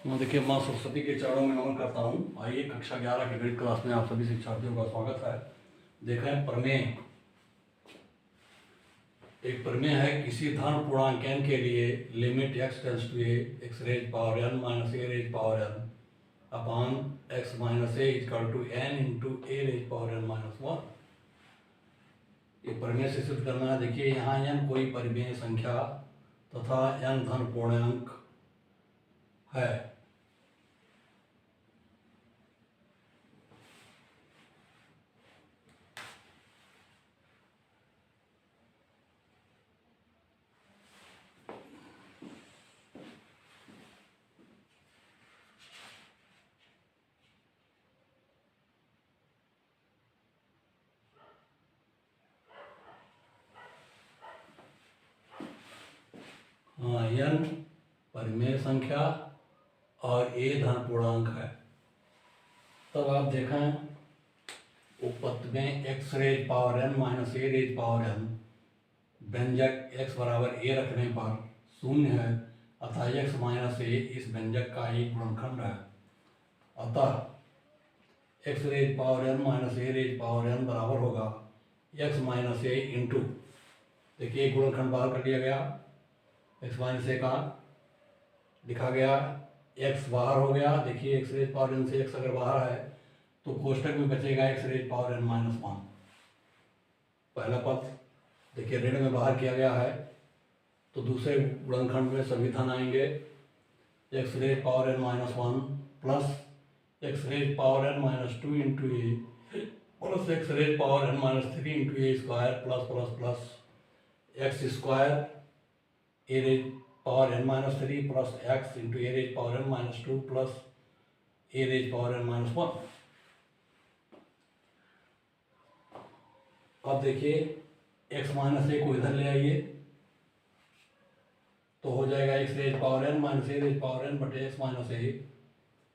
मैं देखिए माँ सरस्वती के चरणों में नमन करता हूँ। आइए कक्षा 11 के गणित क्लास में आप सभी शिक्षार्थियों का स्वागत है। देखें प्रमेय, एक प्रमेय है किसी धन पूर्णांक n के लिए limit x tends to a x raise power n minus a raise power n upon x minus a equal to n into a raise power n minus 1। ये प्रमेय से सिद्ध करना है। देखिए यहाँ n कोई परिमेय संख्या तथा n धन पूर्णांक है। n परिमेय संख्या और a धन पूर्णांक है। तब आप देखें उपपत्ति में x raise power n minus a raise power n व्यंजक x बराबर a रखने पर शून्य है, अतः x माइनस ए इस व्यंजक का एक गुणनखंड है। अतः x raise power n minus a raise power n बराबर होगा x माइनस ए इंटू, देखिए एक गुणनखंड बाहर कर लिया गया, x माइनस ए का लिखा गया, x बाहर हो गया। देखिए x रेज पावर n से x अगर बाहर है तो कोष्टक में बचेगा x raise power n minus 1। पहला पद देखिए ऋण में बाहर किया गया है, तो दूसरे गुणनखंड में सभी धन आएंगे। x raise power n minus 1 plus x raise power n minus 2 into a plus x raise power n minus 3 into a square plus plus plus x square a raise power n minus 3 plus x into a raise power n minus 2 plus a raise power n minus 1। अब देखिए x minus ए को इधर ले आइए तो हो जाएगा x raise power n minus a raise power n बटे x minus a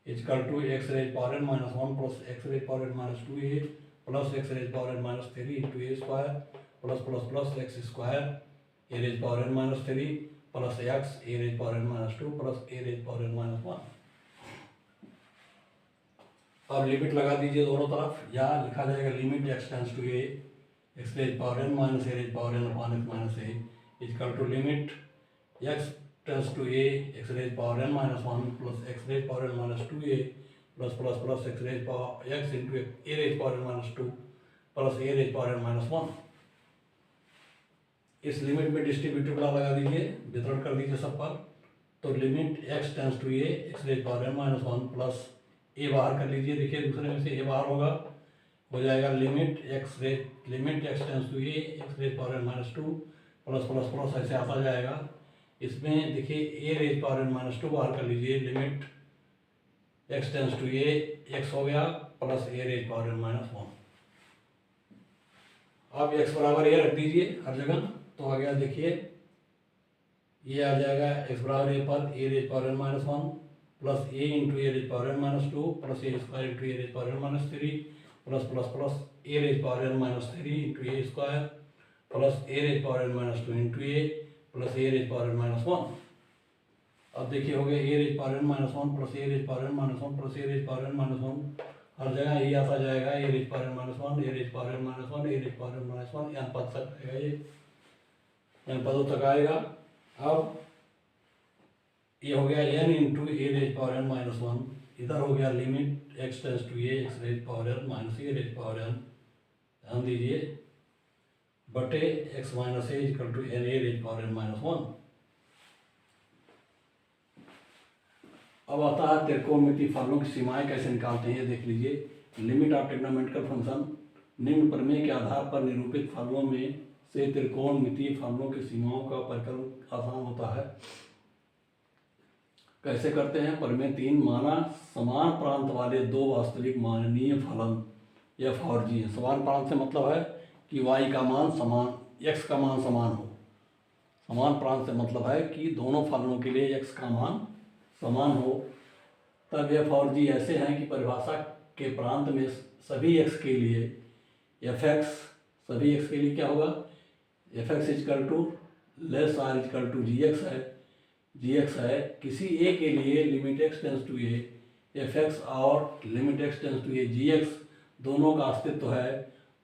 equal to x raise power n minus 1 plus x raise power n minus 2a plus x raise power n minus 3 into a square plus plus plus x square a raise power n minus 3 plus x a raise power n minus 2 plus a raise power n minus 1। अब limit लगा दीजिए दोनों तरफ, या लिखा जाएगा limit x tends to a x raise power n minus a raise power n upon x minus a equal to limit x tends to a x raise power n minus 1 plus x raise power n minus 2a plus plus plus x raise power x into a raise power n minus 2 plus a raise power n minus 1। इस limit में distributive लगा दीजिए, वितरण कर दीजिए सब पर। तो limit x tends to a x raise power n minus 1 plus a बाहर कर लीजिए, देखिए दूसरे में से ए बाहर होगा, हो जाएगा limit x tends to a x raise power n minus 2 plus plus plus ऐसे आता जाएगा। इसमें देखिए a raise power n minus 2 बाहर कर लीजिए, limit x tends to a x हो गया plus a raise power n minus 1। अब x बराबर ए रख दीजिए हर जगह, तो आ गया देखिए ये आ जाएगा x बराबर ए पर a raise power n minus 1 plus a into a raise power n minus 2 plus a square into a raise power n minus 3 plus plus plus a raise power n minus 3 into a square plus a raise power n minus 2 into a plus a raise power n minus 1। अब देखिए हो गया a raise power n minus 1 plus a raise power n minus 1 plus a raise power n minus 1, हर जगह ये आता जाएगा ए raise power n minus 1 ए raise power n minus 1 ए raise power n minus 1, यहाँ पद तक आएगा, ये यहाँ पदों तक आएगा। अब ये हो गया n into a raise power n minus 1, इधर हो गया limit x tends to a x raise power n minus a raise power n, ध्यान दीजिए, बटे x minus a equal to n a raise power n minus 1। अब आता है त्रिकोणमितीय फलनों की सीमाएं कैसे निकालते हैं, ये देख लीजिए। लिमिट ऑफ ट्रिग्नोमेट्रिकल फंक्शन, निम्न प्रमेय के आधार पर निरूपित फलनों में से त्रिकोणमितीय फलनों की सीमाओं का परिकलन आसान होता है। कैसे करते हैं, प्रमेय 3, माना समान प्रांत वाले दो वास्तविक माननीय फलन f और g है। समान प्रांत से मतलब है कि y का मान समान, x का मान समान हो। समान प्रांत से मतलब है कि दोनों फलनों के लिए x का मान समान हो। तब f और g ऐसे हैं कि परिभाषा के प्रांत में सभी x के लिए fx, सभी x के लिए क्या होगा, fx equal to less r equal to gx है। जी एक्स है, किसी ए के लिए limit x tends to a f x और limit x tends to a g x दोनों का अस्तित्व है,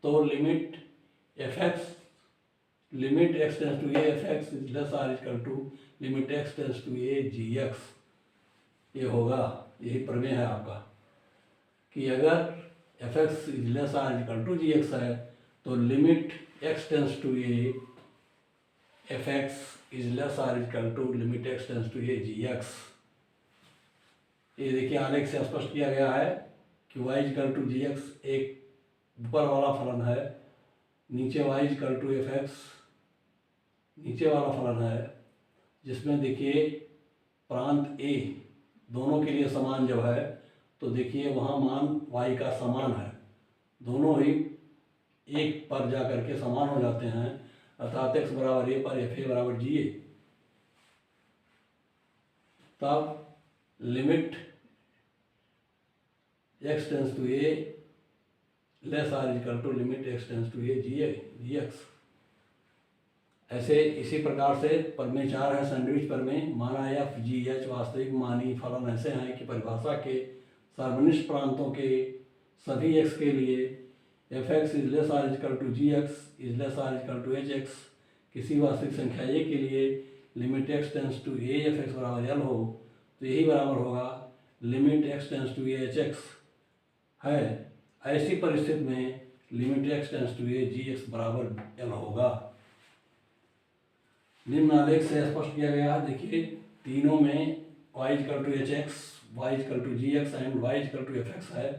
तो limit f x limit x tends to a f x is less are equal to limit x tends to a g x, ये होगा। यही प्रमेय है आपका कि अगर F x is less are equal to g x है तो limit x tends to a f x is less are equal to limit x tends to a g x. ये देखिए आलेख से स्पष्ट किया गया है कि y equal to g x एक ऊपर वाला फलन है, नीचे y equal to f x नीचे वाला फलन है, जिसमें देखिए प्रांत ए दोनों के लिए समान जब है तो देखिए वहाँ मान y का समान है, दोनों ही एक पर जा करके समान हो जाते हैं, अर्थात x बराबर ए पर एफ ए बराबर जी ए। तब limit x tends to a less are equal to limit x tends to a g x. ऐसे इसी प्रकार से प्रमेय 4 है सैंडविच प्रमेय। माना एफ जी एच वास्तविक मानी फलन ऐसे हैं कि परिभाषा के सार्वनिष्ठ प्रांतों के सभी एक्स के लिए f x is less are equal to g x is less are equal to h x, किसी वास्तविक संख्या ए के लिए limit x tends to a f x बराबर एल हो तो यही बराबर होगा limit x tends to a h x है। ऐसी परिस्थिति में limit x tends to a g x बराबर एल होगा। निम्न आलेख से स्पष्ट किया गया है, देखिए तीनों में y equal to h x y equal to g x and y equal to f x है,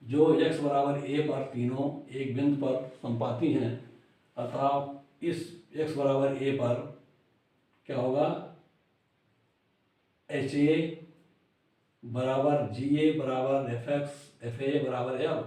जो x बराबर a पर तीनों एक बिंदु पर संपाती हैं, अतः इस x बराबर a पर क्या होगा, एच ए बराबर जी ए बराबर एफ एक्स एफ ए बराबर एल।